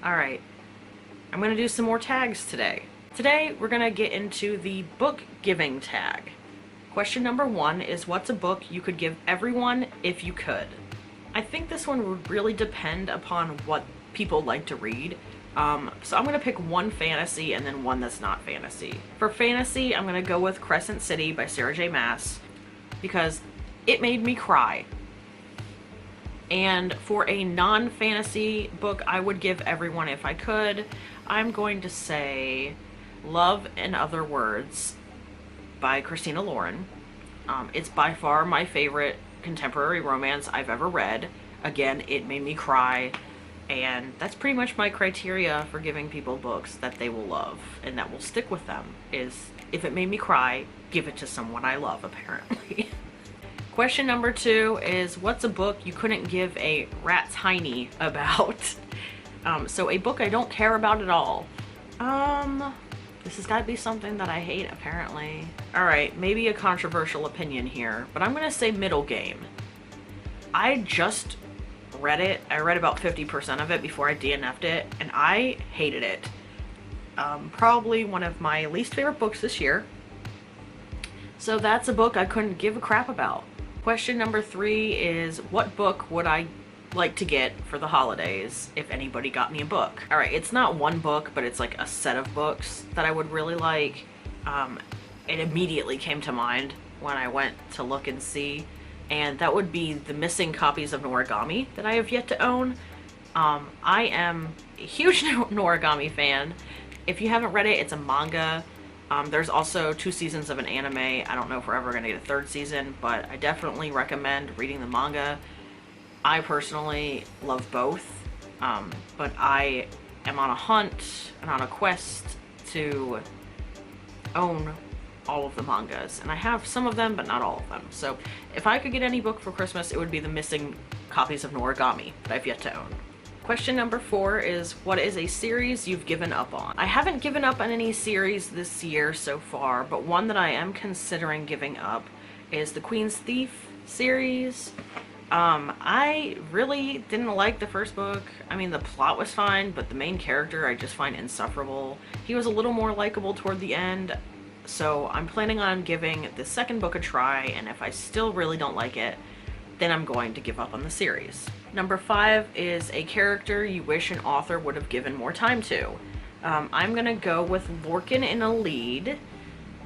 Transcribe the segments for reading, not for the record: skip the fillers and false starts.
Alright, I'm going to do some more tags today. Today, we're going to get into the book giving tag. Question number 1 is, what's a book you could give everyone if you could? I think this one would really depend upon what people like to read. So I'm going to pick one fantasy and then one that's not fantasy. For fantasy, I'm going to go with Crescent City by Sarah J. Maas because it made me cry. And for a non-fantasy book I would give everyone if I could, I'm going to say Love and Other Words by Christina Lauren. It's by far my favorite contemporary romance I've ever read. Again, it made me cry, and that's pretty much my criteria for giving people books that they will love and that will stick with them, is if it made me cry, give it to someone I love, apparently. Question number 2 is, what's a book you couldn't give a rat's hiney about? So a book I don't care about at all. This has got to be something that I hate, apparently. Alright, maybe a controversial opinion here, but I'm going to say Middle Game. I just read it. I read about 50% of it before I DNF'd it, and I hated it. Probably one of my least favorite books this year. So that's a book I couldn't give a crap about. Question number 3 is, what book would I like to get for the holidays if anybody got me a book? Alright, it's not one book, but it's like a set of books that I would really like. It immediately came to mind when I went to look and see, and that would be the missing copies of Noragami that I have yet to own. I am a huge Noragami fan. If you haven't read it, it's a manga. There's also 2 seasons of an anime. I don't know if we're ever going to get a 3rd season, but I definitely recommend reading the manga. I personally love both, but I am on a hunt and on a quest to own all of the mangas, and I have some of them, but not all of them. So if I could get any book for Christmas, it would be the missing copies of Noragami that I've yet to own. Question number 4 is, what is a series you've given up on? I haven't given up on any series this year so far, but one that I am considering giving up is the Queen's Thief series. I really didn't like the first book. I mean, the plot was fine, but the main character I just find insufferable. He was a little more likable toward the end, so I'm planning on giving the second book a try, and if I still really don't like it, then I'm going to give up on the series. Number 5 is a character you wish an author would have given more time to. I'm gonna go with Lorcan in a lead.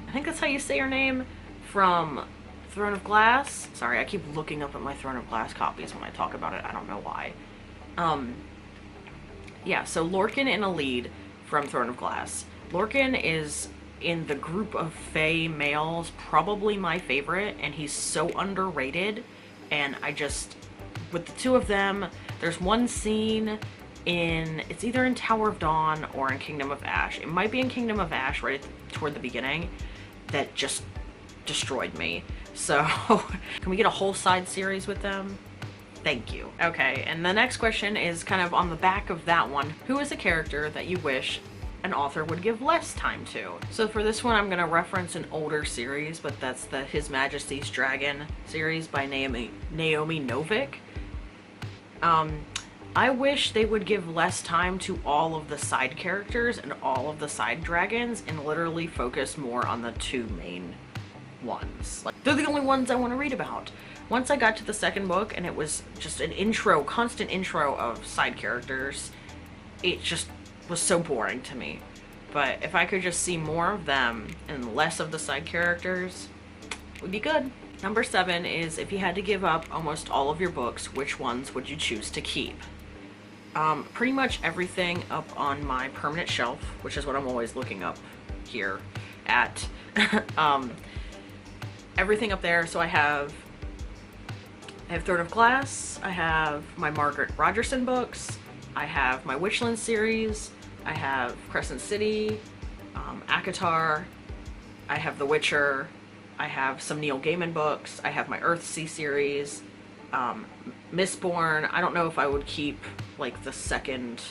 I think that's how you say her name, from Throne of Glass. Sorry, I keep looking up at my Throne of Glass copies when I talk about it. I don't know why. Yeah, so Lorcan in a lead from Throne of Glass. Lorcan is, in the group of fae males, probably my favorite, and he's so underrated. And I just, with the 2 of them, there's one scene in, it's either in Tower of Dawn or in Kingdom of Ash. It might be in Kingdom of Ash right toward the beginning, that just destroyed me. So, can we get a whole side series with them? Thank you. Okay, and the next question is kind of on the back of that one. Who is a character that you wish an author would give less time to? So for this one, I'm going to reference an older series, but that's the His Majesty's Dragon series by Naomi Novik. I wish they would give less time to all of the side characters and all of the side dragons and literally focus more on the 2 main ones. Like, they're the only ones I want to read about. Once I got to the second book and it was just an intro, constant intro of side characters, it just was so boring to me. But if I could just see more of them and less of the side characters, it would be good. Number 7 is, if you had to give up almost all of your books, which ones would you choose to keep? Pretty much everything up on my permanent shelf, which is what I'm always looking up here at. Everything up there. So I have Throne of Glass, I have my Margaret Rogerson books, I have my Witchland series, I have Crescent City, ACOTAR, I have The Witcher, I have some Neil Gaiman books, I have my Earthsea series, Mistborn. I don't know if I would keep, like, the second,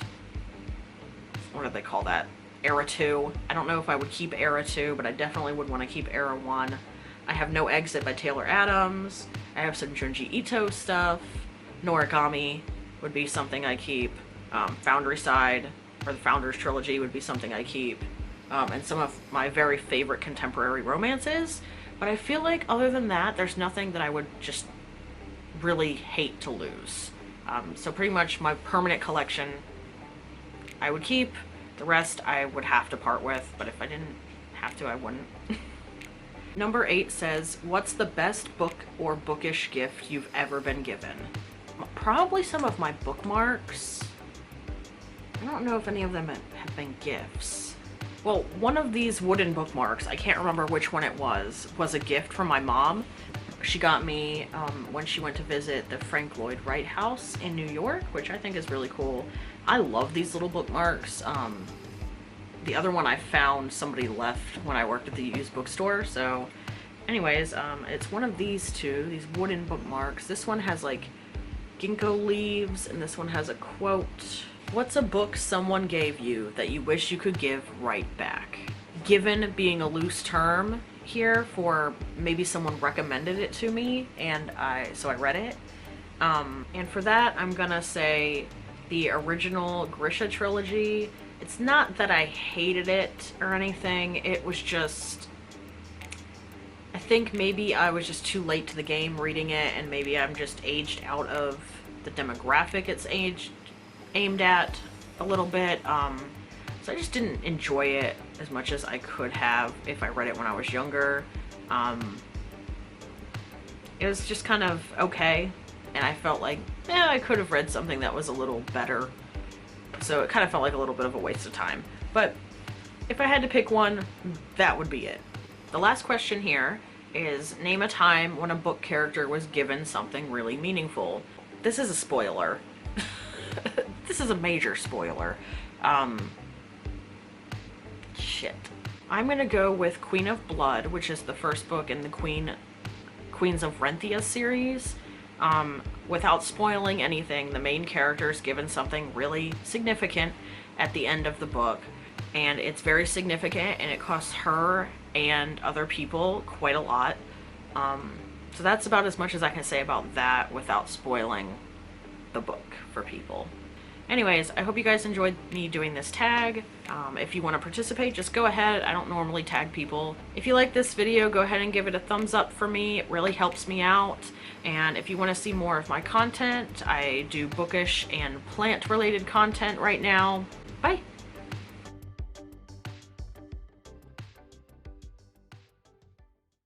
what do they call that? Era 2. I don't know if I would keep Era 2, but I definitely would want to keep Era 1. I have No Exit by Taylor Adams. I have some Junji Ito stuff. Noragami would be something I keep. Foundry Side, or the Founders Trilogy, would be something I keep. And some of my very favorite contemporary romances. But I feel like other than that, there's nothing that I would just really hate to lose. So pretty much my permanent collection I would keep. The rest I would have to part with, but if I didn't have to, I wouldn't. Number 8 says, what's the best book or bookish gift you've ever been given? Probably some of my bookmarks. I don't know if any of them have been gifts. Well, one of these wooden bookmarks, I can't remember which one it was a gift from my mom. She got me when she went to visit the Frank Lloyd Wright house in New York, which I think is really cool. I love these little bookmarks. The other one I found somebody left when I worked at the used bookstore. So anyways, it's one of these two, these wooden bookmarks. This one has like ginkgo leaves and this one has a quote. What's a book someone gave you that you wish you could give right back? Given being a loose term here for maybe someone recommended it to me and so I read it. And for that, I'm gonna say the original Grisha trilogy. It's not that I hated it or anything, it was just, I think maybe I was just too late to the game reading it, and maybe I'm just aged out of the demographic it's aimed at a little bit. So I just didn't enjoy it as much as I could have if I read it when I was younger. It was just kind of okay, and I felt like, yeah, I could have read something that was a little better. So it kind of felt like a little bit of a waste of time. But if I had to pick one, that would be it. The last question here is, name a time when a book character was given something really meaningful. This is a spoiler. This is a major spoiler. Shit. I'm gonna go with Queen of Blood, which is the first book in the Queens of Renthia series. Without spoiling anything, the main character is given something really significant at the end of the book, and it's very significant, and it costs her and other people quite a lot. So that's about as much as I can say about that without spoiling the book for people. Anyways, I hope you guys enjoyed me doing this tag. If you want to participate, just go ahead. I don't normally tag people. If you like this video, go ahead and give it a thumbs up for me. It really helps me out. And if you want to see more of my content, I do bookish and plant-related content right now. Bye!